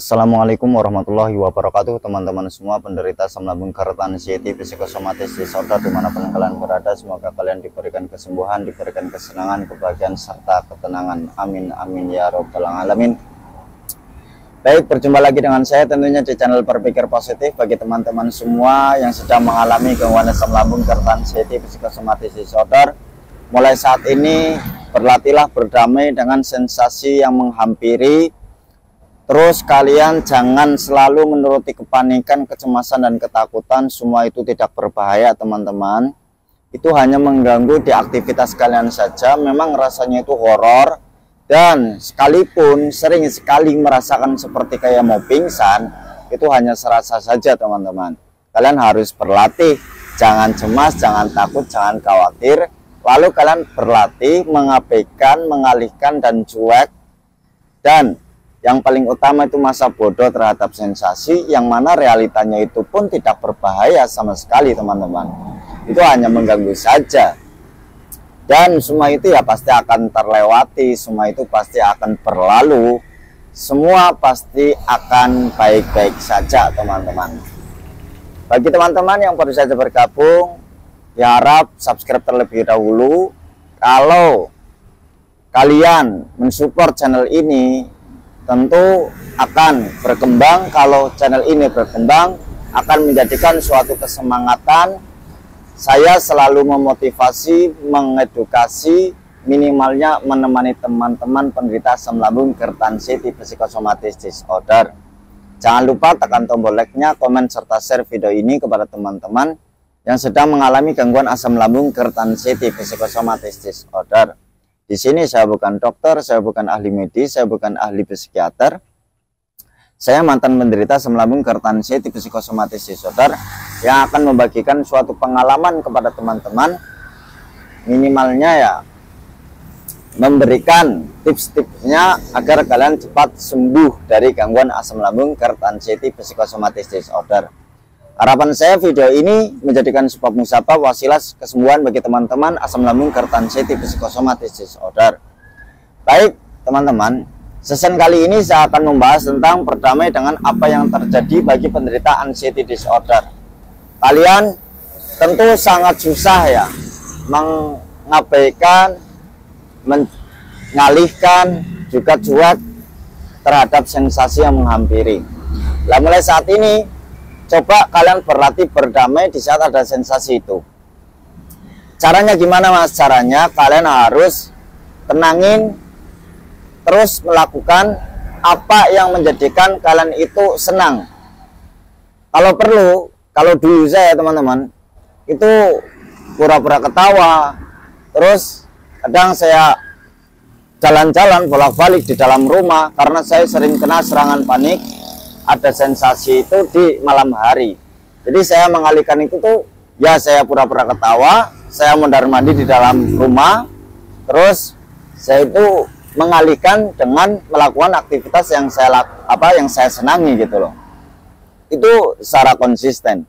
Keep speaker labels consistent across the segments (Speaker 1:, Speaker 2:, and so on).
Speaker 1: Assalamualaikum warahmatullahi wabarakatuh, teman-teman semua penderita asam lambung, keretan, anxiety, psikosomatis, disorder dimanapun kalian berada. Semoga kalian diberikan kesembuhan, diberikan kesenangan, kebahagiaan, serta ketenangan. Amin amin ya robbal alamin. Baik, berjumpa lagi dengan saya tentunya di channel Berpikir Positif. Bagi teman-teman semua yang sedang mengalami gangguan asam lambung, keretan, anxiety, psikosomatis, disorder, mulai saat ini berlatihlah berdamai dengan sensasi yang menghampiri. Terus kalian jangan selalu menuruti kepanikan, kecemasan, dan ketakutan. Semua itu tidak berbahaya, teman-teman. Itu hanya mengganggu di aktivitas kalian saja. Memang rasanya itu horor. Dan sekalipun sering sekali merasakan seperti kayak mau pingsan, itu hanya serasa saja, teman-teman. Kalian harus berlatih. Jangan cemas, jangan takut, jangan khawatir. Lalu kalian berlatih mengabaikan, mengalihkan, dan cuek. Dan yang paling utama itu masa bodoh terhadap sensasi, yang mana realitanya itu pun tidak berbahaya sama sekali, teman-teman. Itu hanya mengganggu saja. Dan semua itu ya pasti akan terlewati, semua itu pasti akan berlalu. Semua pasti akan baik-baik saja, teman-teman. Bagi teman-teman yang baru saja bergabung, ya harap subscribe terlebih dahulu. Kalau kalian mensupport channel ini, tentu akan berkembang. Kalau channel ini berkembang, akan menjadikan suatu kesemangatan. Saya selalu memotivasi, mengedukasi, minimalnya menemani teman-teman penderita asam lambung, keretan, anxiety, psikosomatis, disorder. Jangan lupa tekan tombol like-nya, komen, serta share video ini kepada teman-teman yang sedang mengalami gangguan asam lambung, keretan, anxiety, psikosomatis, disorder. Di sini saya bukan dokter, saya bukan ahli medis, saya bukan ahli psikiater. Saya mantan penderita asam lambung, keretan, anxiety, psikosomatis, disorder yang akan membagikan suatu pengalaman kepada teman-teman. Minimalnya ya memberikan tips-tipsnya agar kalian cepat sembuh dari gangguan asam lambung, keretan, anxiety, psikosomatis, disorder. Harapan saya video ini menjadikan sebab musabab wasilah kesembuhan bagi teman-teman asam lambung, keretan, anxiety, psikosomatis, disorder. Baik teman-teman, sesi kali ini saya akan membahas tentang berdamai dengan apa yang terjadi bagi penderita anxiety disorder. Kalian tentu sangat susah ya mengabaikan, mengalihkan, juga cuek terhadap sensasi yang menghampiri. Nah, mulai saat ini coba kalian berlatih berdamai di saat ada sensasi itu. Caranya gimana, Mas? Caranya kalian harus tenangin, terus melakukan apa yang menjadikan kalian itu senang. Kalau perlu, kalau dulu saya teman-teman itu pura-pura ketawa, terus kadang saya jalan-jalan bolak-balik di dalam rumah karena saya sering kena serangan panik. Ada sensasi itu di malam hari. Jadi saya mengalihkan itu tuh ya saya pura-pura ketawa, saya mondar-mandir di dalam rumah, terus saya itu mengalihkan dengan melakukan aktivitas yang saya senangi gitu loh. Itu secara konsisten.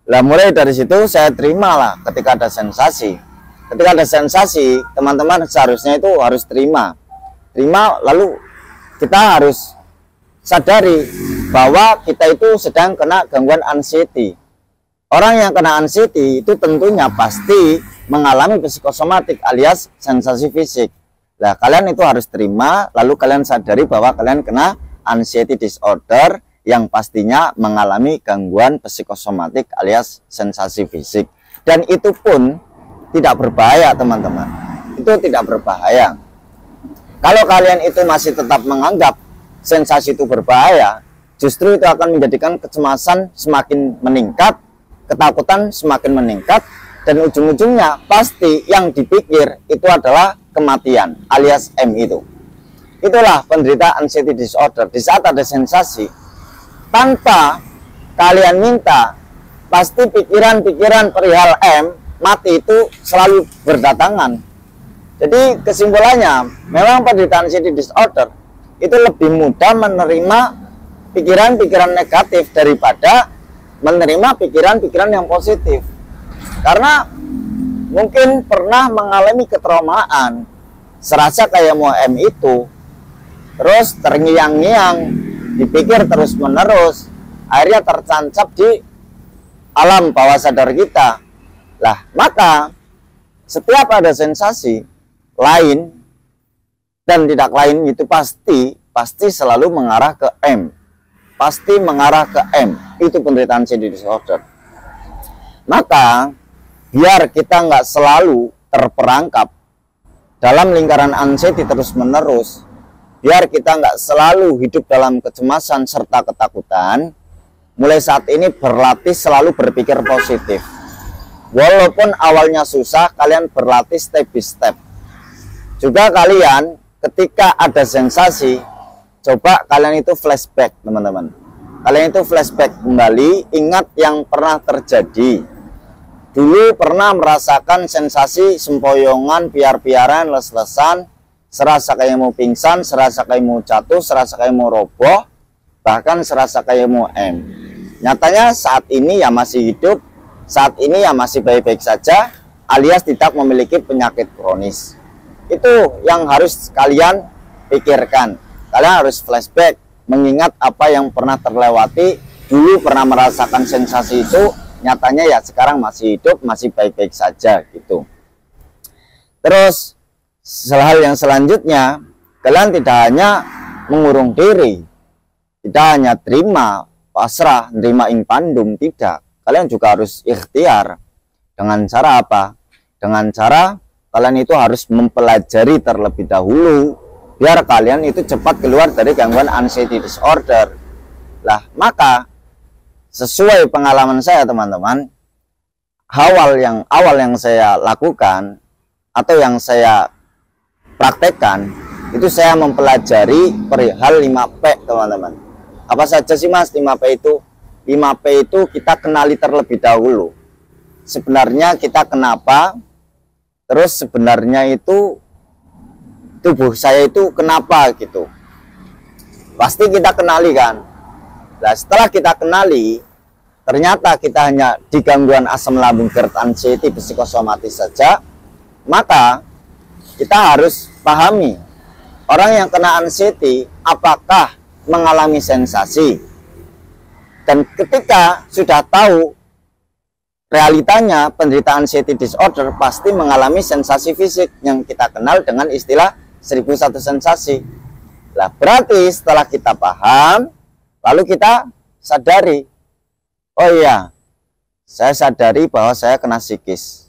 Speaker 1: Lah mulai dari situ saya terimalah ketika ada sensasi. Ketika ada sensasi, teman-teman seharusnya itu harus terima. Lalu kita harus sadari bahwa kita itu sedang kena gangguan anxiety. Orang yang kena anxiety itu tentunya pasti mengalami psikosomatik alias sensasi fisik. Nah, kalian itu harus terima, lalu kalian sadari bahwa kalian kena anxiety disorder yang pastinya mengalami gangguan psikosomatik alias sensasi fisik. Dan itu pun tidak berbahaya, teman-teman. Itu tidak berbahaya. Kalau kalian itu masih tetap menganggap sensasi itu berbahaya, justru itu akan menjadikan kecemasan semakin meningkat, ketakutan semakin meningkat, dan ujung-ujungnya pasti yang dipikir itu adalah kematian alias M itu. Itulah penderita anxiety disorder. Di saat ada sensasi, tanpa kalian minta, pasti pikiran-pikiran perihal M, mati itu selalu berdatangan. Jadi kesimpulannya, memang penderita anxiety disorder itu lebih mudah menerima pikiran-pikiran negatif daripada menerima pikiran-pikiran yang positif. Karena mungkin pernah mengalami ketraumaan, serasa kayak mau M itu, terus terngiang-ngiang, dipikir terus-menerus, akhirnya tertancap di alam bawah sadar kita. Lah, maka setiap ada sensasi lain dan tidak lain itu pasti selalu mengarah ke M. Pasti mengarah ke M. Itu penderitaan anxiety disorder. Maka biar kita nggak selalu terperangkap dalam lingkaran anxiety terus-menerus, biar kita nggak selalu hidup dalam kecemasan serta ketakutan, mulai saat ini berlatih selalu berpikir positif. Walaupun awalnya susah, kalian berlatih step by step. Juga kalian ketika ada sensasi, coba kalian itu flashback, teman-teman. Kalian itu flashback kembali, ingat yang pernah terjadi. Dulu pernah merasakan sensasi sempoyongan, piar-piaran, les-lesan, serasa kayak mau pingsan, serasa kayak mau jatuh, serasa kayak mau roboh, bahkan serasa kayak mau M. Nyatanya saat ini ya masih hidup, saat ini ya masih baik-baik saja, alias tidak memiliki penyakit kronis. Itu yang harus kalian pikirkan. Kalian harus flashback, mengingat apa yang pernah terlewati, dulu pernah merasakan sensasi itu, nyatanya ya sekarang masih hidup, masih baik-baik saja gitu. Terus hal yang selanjutnya, kalian tidak hanya mengurung diri, tidak hanya terima, pasrah, terima impandum, tidak. Kalian juga harus ikhtiar. Dengan cara apa? Dengan cara kalian itu harus mempelajari terlebih dahulu, biar kalian itu cepat keluar dari gangguan anxiety disorder. Lah, maka sesuai pengalaman saya, teman-teman, awal yang saya lakukan atau yang saya praktekkan itu saya mempelajari perihal 5P, teman-teman. Apa saja sih Mas 5P itu? 5P itu kita kenali terlebih dahulu. Sebenarnya kita kenapa? Terus sebenarnya itu tubuh saya itu kenapa gitu. Pasti kita kenali kan. Nah, setelah kita kenali, ternyata kita hanya di gangguan asam lambung GERD anxiety psikosomatis saja, maka kita harus pahami orang yang kena anxiety apakah mengalami sensasi. Dan ketika sudah tahu realitanya penderita anxiety disorder pasti mengalami sensasi fisik yang kita kenal dengan istilah 1001 sensasi. Lah, berarti setelah kita paham, lalu kita sadari, oh iya, saya sadari bahwa saya kena psikis.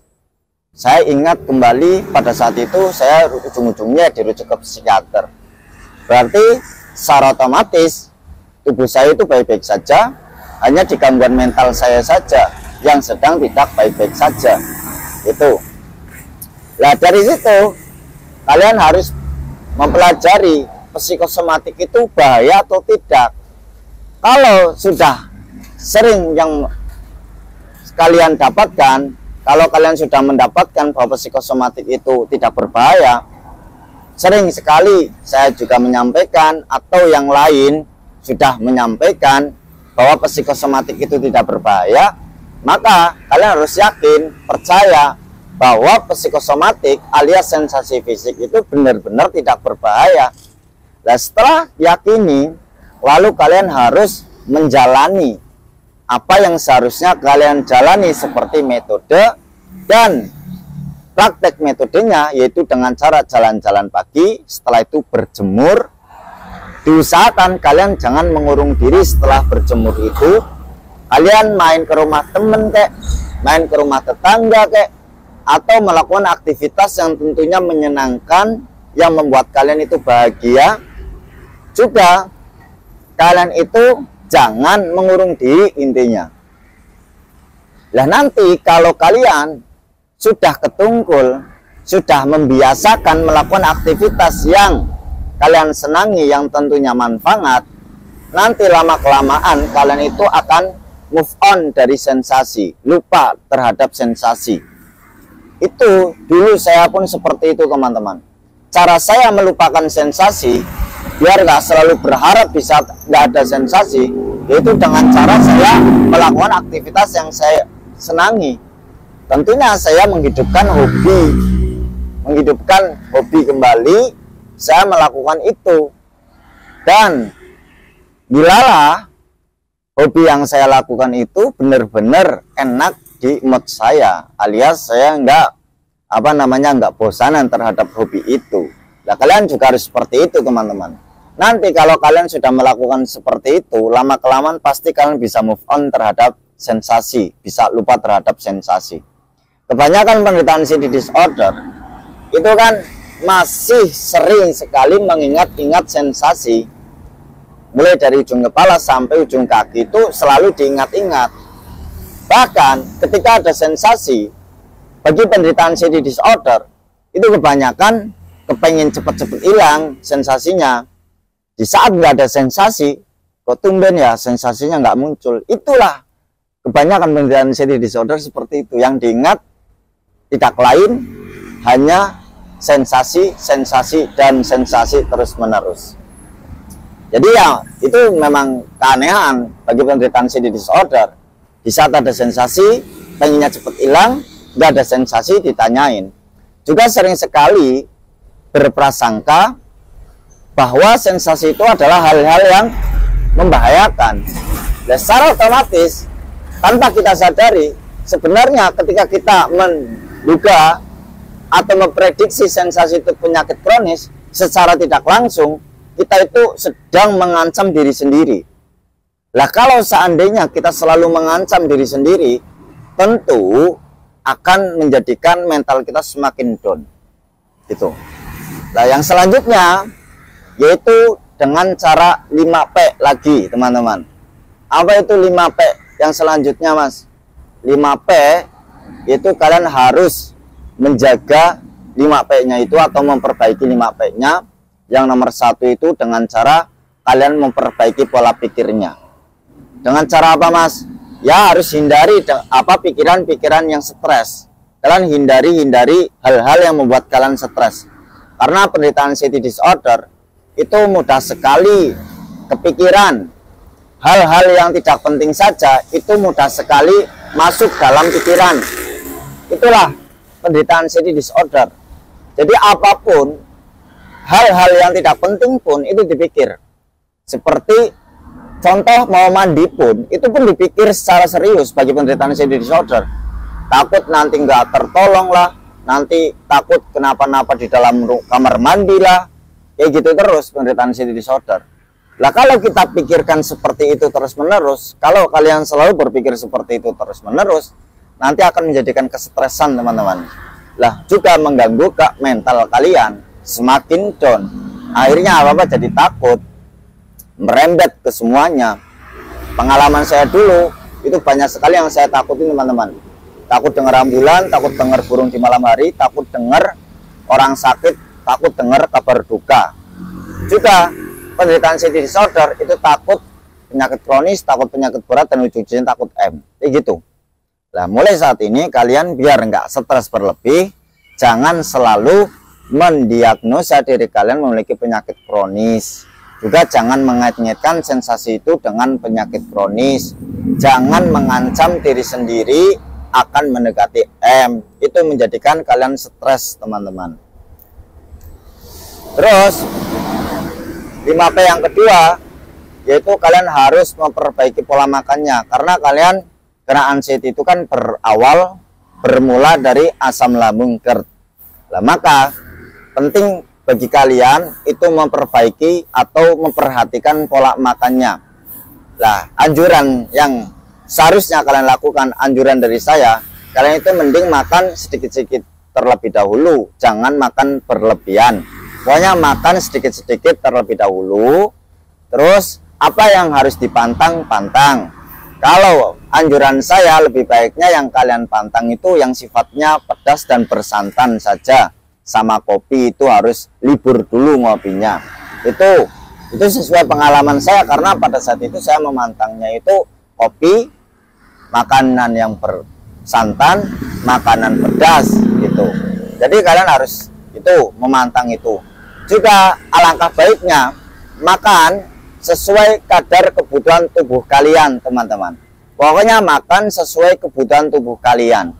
Speaker 1: Saya ingat kembali pada saat itu saya ujung-ujungnya dirujuk ke psikiater. Berarti secara otomatis tubuh saya itu baik-baik saja, hanya di gangguan mental saya saja yang sedang tidak baik-baik saja. Itu. Nah, dari situ kalian harus mempelajari psikosomatik itu bahaya atau tidak. Kalau sudah sering yang kalian dapatkan, kalau kalian sudah mendapatkan bahwa psikosomatik itu tidak berbahaya, sering sekali saya juga menyampaikan atau yang lain sudah menyampaikan bahwa psikosomatik itu tidak berbahaya, maka kalian harus yakin, percaya bahwa psikosomatik alias sensasi fisik itu benar-benar tidak berbahaya. Nah, setelah yakini, lalu kalian harus menjalani apa yang seharusnya kalian jalani seperti metode dan praktek metodenya, yaitu dengan cara jalan-jalan pagi, setelah itu berjemur. Diusahakan kalian jangan mengurung diri setelah berjemur itu. Kalian main ke rumah temen kek, main ke rumah tetangga kek, atau melakukan aktivitas yang tentunya menyenangkan, yang membuat kalian itu bahagia. Juga kalian itu jangan mengurung diri intinya. Lah, nanti kalau kalian sudah ketungkul, sudah membiasakan melakukan aktivitas yang kalian senangi, yang tentunya manfaat, nanti lama-kelamaan kalian itu akan move on dari sensasi, lupa terhadap sensasi. Itu dulu saya pun seperti itu, teman-teman. Cara saya melupakan sensasi biar nggak selalu berharap bisa nggak ada sensasi, yaitu dengan cara saya melakukan aktivitas yang saya senangi. Tentunya saya menghidupkan hobi kembali, saya melakukan itu. Dan bilalah hobi yang saya lakukan itu benar-benar enak di mood saya, alias saya nggak bosanan terhadap hobi itu. Nah, kalian juga harus seperti itu teman-teman. Nanti kalau kalian sudah melakukan seperti itu, lama-kelamaan pasti kalian bisa move on terhadap sensasi, bisa lupa terhadap sensasi. Kebanyakan penderita anxiety disorder itu kan masih sering sekali mengingat-ingat sensasi. Mulai dari ujung kepala sampai ujung kaki itu selalu diingat-ingat. Bahkan ketika ada sensasi, bagi penderita anxiety disorder itu kebanyakan kepengen cepet-cepet hilang sensasinya. Di saat nggak ada sensasi, kok tumben ya sensasinya nggak muncul. Itulah kebanyakan penderita anxiety disorder seperti itu. Yang diingat tidak lain hanya sensasi, dan sensasi terus-menerus. Jadi ya, itu memang keanehan bagi penderita anxiety disorder. Di saat ada sensasi, pengennya cepet hilang, nggak ada sensasi ditanyain. Juga sering sekali berprasangka bahwa sensasi itu adalah hal-hal yang membahayakan. Dan secara otomatis, tanpa kita sadari, sebenarnya ketika kita menduga atau memprediksi sensasi itu penyakit kronis, secara tidak langsung kita itu sedang mengancam diri sendiri. Lah kalau seandainya kita selalu mengancam diri sendiri, tentu akan menjadikan mental kita semakin down. Gitu. Nah, yang selanjutnya yaitu dengan cara 5P lagi, teman-teman. Apa itu 5P yang selanjutnya, Mas? 5P itu kalian harus menjaga 5P-nya itu atau memperbaiki 5P-nya. Yang nomor 1 itu dengan cara kalian memperbaiki pola pikirnya. Dengan cara apa, Mas? Ya harus hindari pikiran-pikiran yang stres. Kalian hindari hal-hal yang membuat kalian stres. Karena penderita anxiety disorder itu mudah sekali kepikiran. Hal-hal yang tidak penting saja itu mudah sekali masuk dalam pikiran. Itulah penderita anxiety disorder. Jadi apapun hal-hal yang tidak penting pun itu dipikir. Seperti contoh mau mandi pun itu pun dipikir secara serius bagi penderita anxiety disorder. Takut nanti nggak tertolong lah, nanti takut kenapa-napa di dalam kamar mandi lah, kayak gitu terus penderita anxiety disorder. Lah kalau kita pikirkan seperti itu terus-menerus, kalau kalian selalu berpikir seperti itu terus-menerus, nanti akan menjadikan kesetresan teman-teman. Lah juga mengganggu ke mental kalian, semakin down. Akhirnya apa-apa jadi takut, merembet ke semuanya. Pengalaman saya dulu itu banyak sekali yang saya takutin teman-teman. Takut dengar ambulan, takut dengar burung di malam hari, takut dengar orang sakit, takut dengar kabar duka. Juga penderita anxiety disorder itu takut penyakit kronis, takut penyakit berat, dan ujung-ujungnya takut M. Kayak gitu. Nah, mulai saat ini kalian biar nggak stres berlebih, jangan selalu mendiagnosa diri kalian memiliki penyakit kronis. Juga jangan mengait-ngaitkan sensasi itu dengan penyakit kronis. Jangan mengancam diri sendiri akan mendekati M. Itu menjadikan kalian stres teman-teman. Terus 5P yang kedua yaitu kalian harus memperbaiki pola makannya. Karena kalian kena anxiety itu kan bermula dari asam lambung GERD. Nah, maka penting bagi kalian itu memperbaiki atau memperhatikan pola makannya. Nah, anjuran yang seharusnya kalian lakukan, anjuran dari saya, kalian itu mending makan sedikit-sedikit terlebih dahulu, jangan makan berlebihan. Pokoknya makan sedikit-sedikit terlebih dahulu. Terus apa yang harus dipantang-pantang. Kalau anjuran saya, lebih baiknya yang kalian pantang itu yang sifatnya pedas dan bersantan saja. Sama kopi itu harus libur dulu ngopinya. Itu sesuai pengalaman saya, karena pada saat itu saya memantangnya itu kopi, makanan yang bersantan, makanan pedas gitu. Jadi kalian harus itu memantang itu. Juga alangkah baiknya makan sesuai kadar kebutuhan tubuh kalian, teman-teman. Pokoknya makan sesuai kebutuhan tubuh kalian.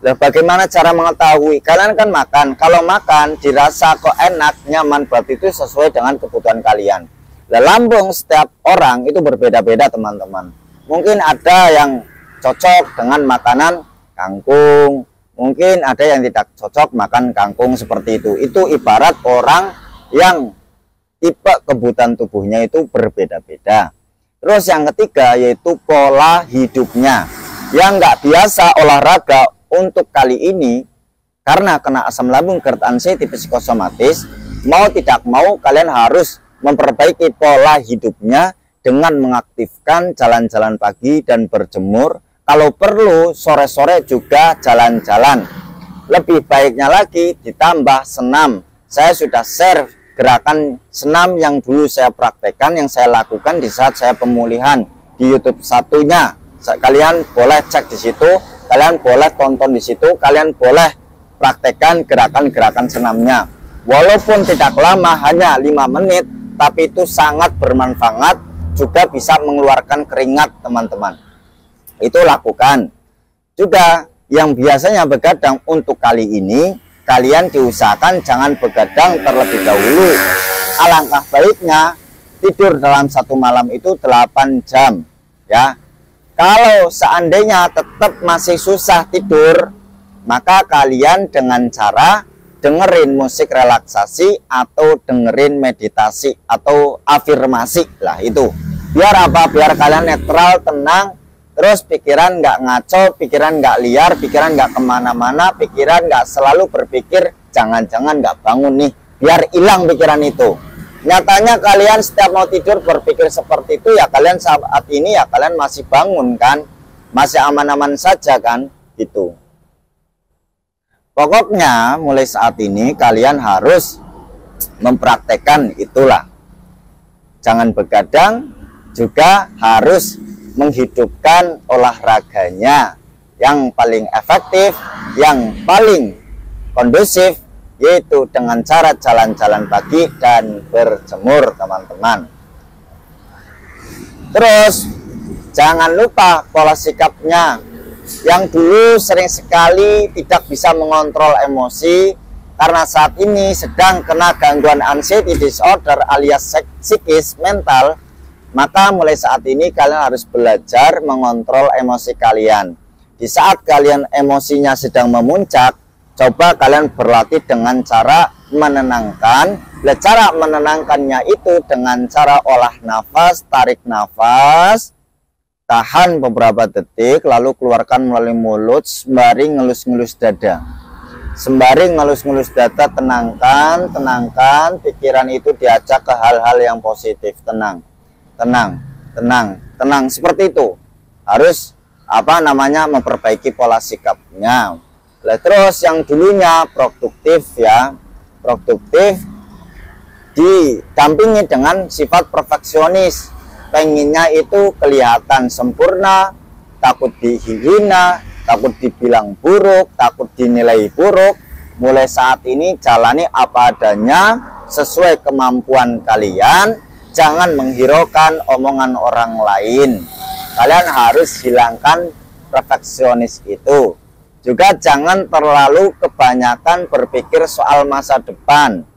Speaker 1: Lah, bagaimana cara mengetahui? Kalian kan makan, kalau makan dirasa kok enak, nyaman, berarti itu sesuai dengan kebutuhan kalian. Lambung setiap orang itu berbeda-beda teman-teman. Mungkin ada yang cocok dengan makanan kangkung, mungkin ada yang tidak cocok makan kangkung seperti itu. Itu ibarat orang yang tipe kebutuhan tubuhnya itu berbeda-beda. Terus yang ketiga yaitu pola hidupnya. Yang nggak biasa olahraga untuk kali ini karena kena asam lambung GERD anxiety psikosomatis, mau tidak mau kalian harus memperbaiki pola hidupnya dengan mengaktifkan jalan-jalan pagi dan berjemur. Kalau perlu sore-sore juga jalan-jalan. Lebih baiknya lagi ditambah senam. Saya sudah share gerakan senam yang dulu saya praktekkan, yang saya lakukan di saat saya pemulihan di YouTube satunya. Kalian boleh cek di situ, kalian boleh tonton di situ, kalian boleh praktekkan gerakan-gerakan senamnya. Walaupun tidak lama, hanya 5 menit, tapi itu sangat bermanfaat, juga bisa mengeluarkan keringat teman-teman. Itu lakukan. Juga yang biasanya begadang untuk kali ini, kalian diusahakan jangan begadang terlebih dahulu. Alangkah baiknya tidur dalam satu malam itu 8 jam ya. Kalau seandainya tetap masih susah tidur, maka kalian dengan cara dengerin musik relaksasi atau dengerin meditasi atau afirmasi lah itu. Biar apa? Biar kalian netral, tenang, terus pikiran nggak ngaco, pikiran nggak liar, pikiran nggak kemana-mana, pikiran nggak selalu berpikir jangan-jangan nggak bangun nih, biar hilang pikiran itu. Nyatanya kalian setiap mau tidur berpikir seperti itu ya, kalian saat ini ya kalian masih bangun kan, masih aman-aman saja kan gitu. Pokoknya mulai saat ini kalian harus mempraktekkan itulah. Jangan begadang, juga harus menghidupkan olahraganya yang paling efektif, yang paling kondusif, yaitu dengan cara jalan-jalan pagi dan berjemur teman-teman. Terus jangan lupa pola sikapnya. Yang dulu sering sekali tidak bisa mengontrol emosi karena saat ini sedang kena gangguan anxiety disorder alias psikis mental, maka mulai saat ini kalian harus belajar mengontrol emosi kalian. Di saat kalian emosinya sedang memuncak, coba kalian berlatih dengan cara menenangkan. Cara menenangkannya itu dengan cara olah nafas, tarik nafas, tahan beberapa detik, lalu keluarkan melalui mulut sembari ngelus-ngelus dada. Sembari ngelus-ngelus dada, tenangkan pikiran itu, diajak ke hal-hal yang positif. Tenang, seperti itu. Harus memperbaiki pola sikapnya. Terus yang dulunya produktif ya, produktif didampingi dengan sifat perfeksionis, pengennya itu kelihatan sempurna, takut dihina, takut dibilang buruk, takut dinilai buruk. Mulai saat ini jalani apa adanya sesuai kemampuan kalian, jangan menghiraukan omongan orang lain. Kalian harus hilangkan perfeksionis itu. Juga jangan terlalu kebanyakan berpikir soal masa depan.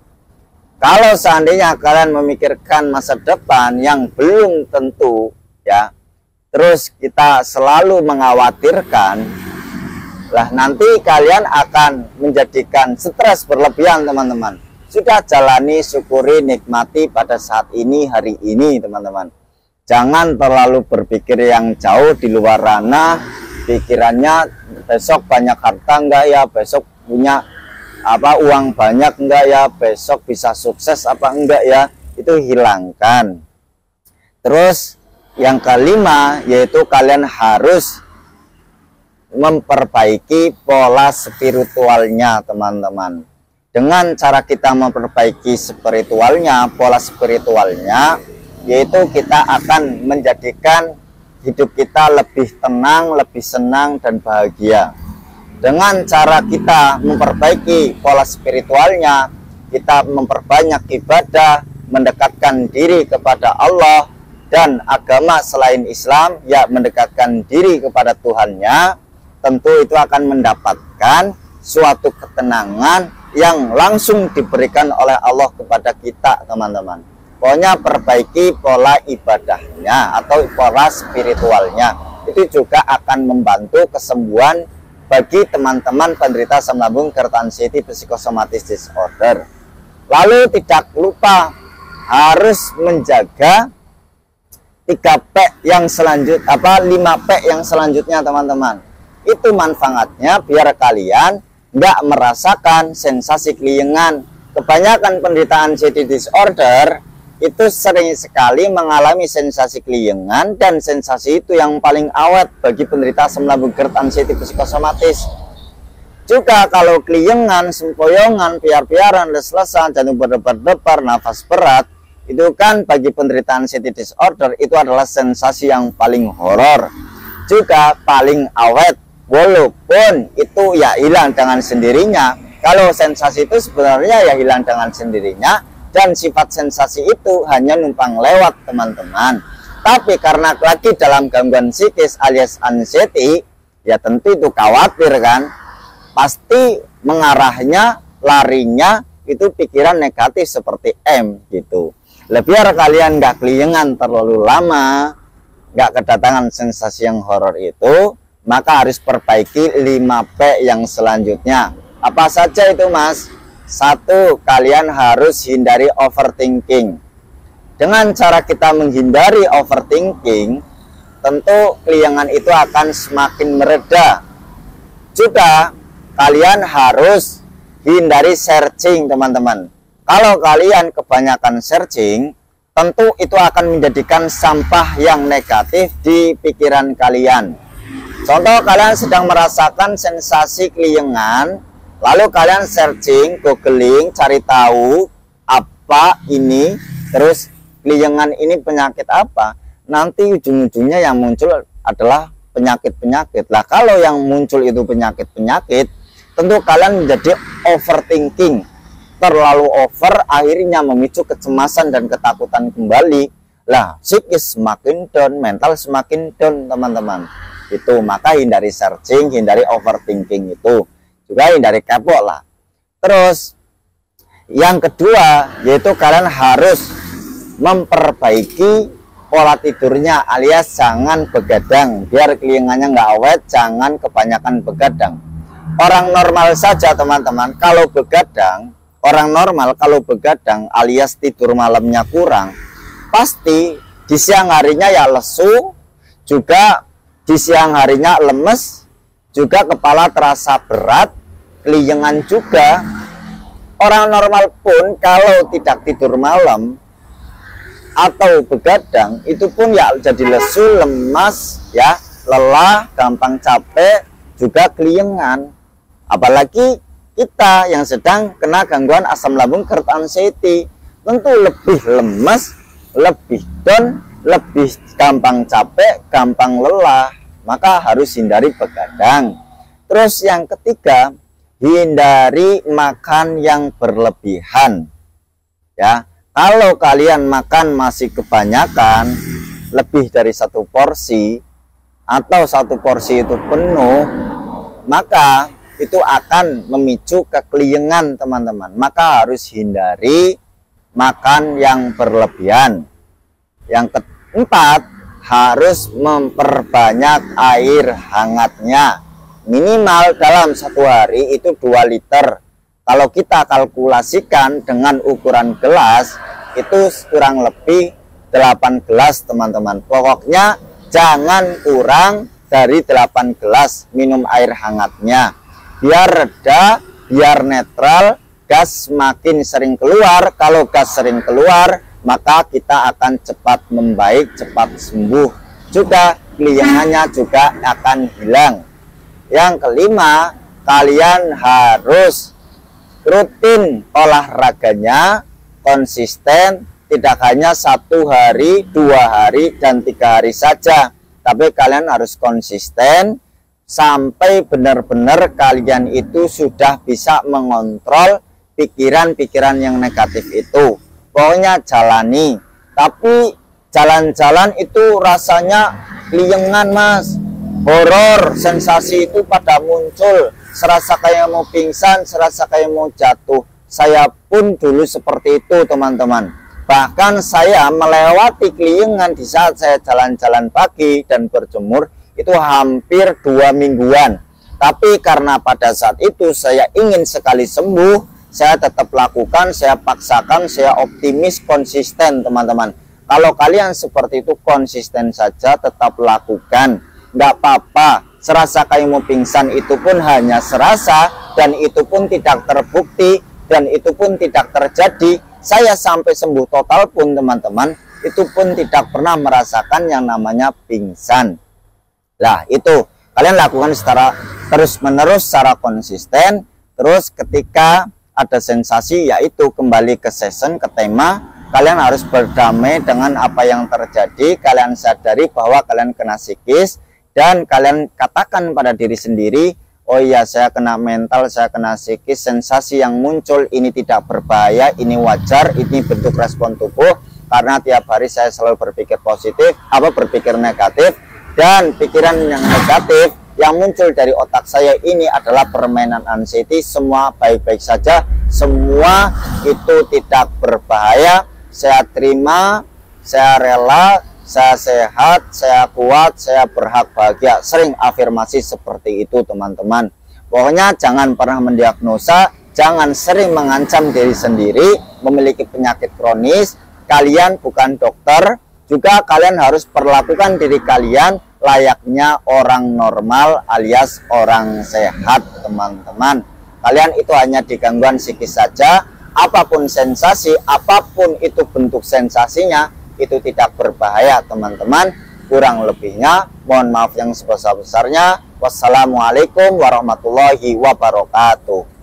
Speaker 1: Kalau seandainya kalian memikirkan masa depan yang belum tentu ya, terus kita selalu mengkhawatirkan, lah nanti kalian akan menjadikan stres berlebihan teman-teman. Sudah jalani, syukuri, nikmati pada saat ini, hari ini teman-teman. Jangan terlalu berpikir yang jauh di luar ranah. Pikirannya besok banyak harta enggak ya, besok punya uang banyak enggak ya, besok bisa sukses apa enggak ya, itu hilangkan. Terus yang kelima yaitu kalian harus memperbaiki pola spiritualnya teman-teman. Dengan cara kita memperbaiki spiritualnya, pola spiritualnya, yaitu kita akan menjadikan hidup kita lebih tenang, lebih senang dan bahagia. Dengan cara kita memperbaiki pola spiritualnya, kita memperbanyak ibadah, mendekatkan diri kepada Allah dan agama selain Islam, ya mendekatkan diri kepada Tuhannya, tentu itu akan mendapatkan suatu ketenangan yang langsung diberikan oleh Allah kepada kita teman-teman. Pokoknya perbaiki pola ibadahnya atau pola spiritualnya. Itu juga akan membantu kesembuhan bagi teman-teman penderita asam lambung, GERD, anxiety, psikosomatis disorder. Lalu tidak lupa harus menjaga 3P yang selanjutnya, 5P yang selanjutnya teman-teman. Itu manfaatnya biar kalian nggak merasakan sensasi keliengan. Kebanyakan penderita anxiety disorder itu sering sekali mengalami sensasi keliengan, dan sensasi itu yang paling awet bagi penderita asam lambung, GERD, anxiety, psikosomatis. Juga kalau keliengan, sempoyongan, piar-piaran, les-lesan, jantung berdebar-debar, nafas berat, itu kan bagi penderita anxiety disorder itu adalah sensasi yang paling horor, juga paling awet, walaupun itu ya hilang dengan sendirinya. Kalau sensasi itu sebenarnya ya hilang dengan sendirinya, dan sifat sensasi itu hanya numpang lewat teman-teman. Tapi karena lagi dalam gangguan psikis alias anxiety, ya tentu itu khawatir kan. Pasti mengarahnya, larinya itu pikiran negatif seperti M gitu. Biar kalian nggak keliengan terlalu lama, nggak kedatangan sensasi yang horor itu, maka harus perbaiki 5P yang selanjutnya. Apa saja itu mas? 1, kalian harus hindari overthinking. Dengan cara kita menghindari overthinking, tentu keliengan itu akan semakin mereda. Juga kalian harus hindari searching teman-teman. Kalau kalian kebanyakan searching, tentu itu akan menjadikan sampah yang negatif di pikiran kalian. Contoh, kalian sedang merasakan sensasi keliengan, lalu kalian searching, googling, cari tahu apa ini, terus keliengan ini penyakit apa. Nanti ujung-ujungnya yang muncul adalah penyakit-penyakit. Lah kalau yang muncul itu penyakit-penyakit, tentu kalian menjadi overthinking. Terlalu over, akhirnya memicu kecemasan dan ketakutan kembali. Lah psikis semakin down, mental semakin down teman-teman. Itu maka hindari searching, hindari overthinking itu. Juga hindari kepo lah. Terus yang kedua yaitu kalian harus memperbaiki pola tidurnya, alias jangan begadang. Biar keliengannya nggak awet, jangan kebanyakan begadang. Orang normal saja teman-teman kalau begadang, orang normal kalau begadang alias tidur malamnya kurang, pasti di siang harinya ya lesu, juga di siang harinya lemes, juga kepala terasa berat, keliengan juga. Orang normal pun kalau tidak tidur malam atau begadang itu pun ya jadi lesu, lemas, ya lelah, gampang capek, juga keliengan. Apalagi kita yang sedang kena gangguan asam lambung, GERD, anxiety, tentu lebih lemas, lebih down, lebih gampang capek, gampang lelah. Maka harus hindari begadang. Terus yang ketiga, hindari makan yang berlebihan. Ya, kalau kalian makan masih kebanyakan, lebih dari 1 porsi atau 1 porsi itu penuh, maka itu akan memicu kekeliengan teman-teman. Maka harus hindari makan yang berlebihan. Yang keempat, harus memperbanyak air hangatnya. Minimal dalam 1 hari itu 2 liter. Kalau kita kalkulasikan dengan ukuran gelas, itu kurang lebih 8 gelas teman-teman. Pokoknya jangan kurang dari 8 gelas minum air hangatnya. Biar reda, biar netral, gas semakin sering keluar. Kalau gas sering keluar, maka kita akan cepat membaik, cepat sembuh. Juga keliengannya juga akan hilang. Yang kelima, kalian harus rutin olahraganya, konsisten, tidak hanya 1 hari, 2 hari, dan 3 hari saja. Tapi kalian harus konsisten sampai benar-benar kalian itu sudah bisa mengontrol pikiran-pikiran yang negatif itu. Pokoknya jalani. Tapi jalan-jalan itu rasanya keliengan mas, horor, sensasi itu pada muncul, serasa kayak mau pingsan, serasa kayak mau jatuh. Saya pun dulu seperti itu teman-teman. Bahkan saya melewati Kliengan di saat saya jalan-jalan pagi dan berjemur itu hampir 2 mingguan. Tapi karena pada saat itu saya ingin sekali sembuh, saya tetap lakukan, saya paksakan, saya optimis, konsisten teman-teman. Kalau kalian seperti itu konsisten saja, tetap lakukan, nggak apa-apa. Serasa kayak mau pingsan itu pun hanya serasa, dan itu pun tidak terbukti, dan itu pun tidak terjadi. Saya sampai sembuh total pun teman-teman, itu pun tidak pernah merasakan yang namanya pingsan. Lah itu kalian lakukan secara terus-menerus, secara konsisten. Terus ketika ada sensasi, yaitu kembali ke session, ke tema, kalian harus berdamai dengan apa yang terjadi. Kalian sadari bahwa kalian kena psikis, dan kalian katakan pada diri sendiri, oh iya saya kena mental, saya kena psikis, sensasi yang muncul ini tidak berbahaya, ini wajar, ini bentuk respon tubuh, karena tiap hari saya selalu berpikir positif, berpikir negatif, dan pikiran yang negatif yang muncul dari otak saya ini adalah permainan anxiety, semua baik-baik saja, semua itu tidak berbahaya, saya terima, saya rela, saya sehat, saya kuat, saya berhak bahagia. Sering afirmasi seperti itu teman-teman. Pokoknya jangan pernah mendiagnosa, jangan sering mengancam diri sendiri memiliki penyakit kronis. Kalian bukan dokter, juga kalian harus perlakukan diri kalian layaknya orang normal alias orang sehat teman-teman. Kalian itu hanya di gangguan psikis saja, apapun sensasi, apapun itu bentuk sensasinya, itu tidak berbahaya teman-teman. Kurang lebihnya mohon maaf yang sebesar-besarnya. Wassalamualaikum warahmatullahi wabarakatuh.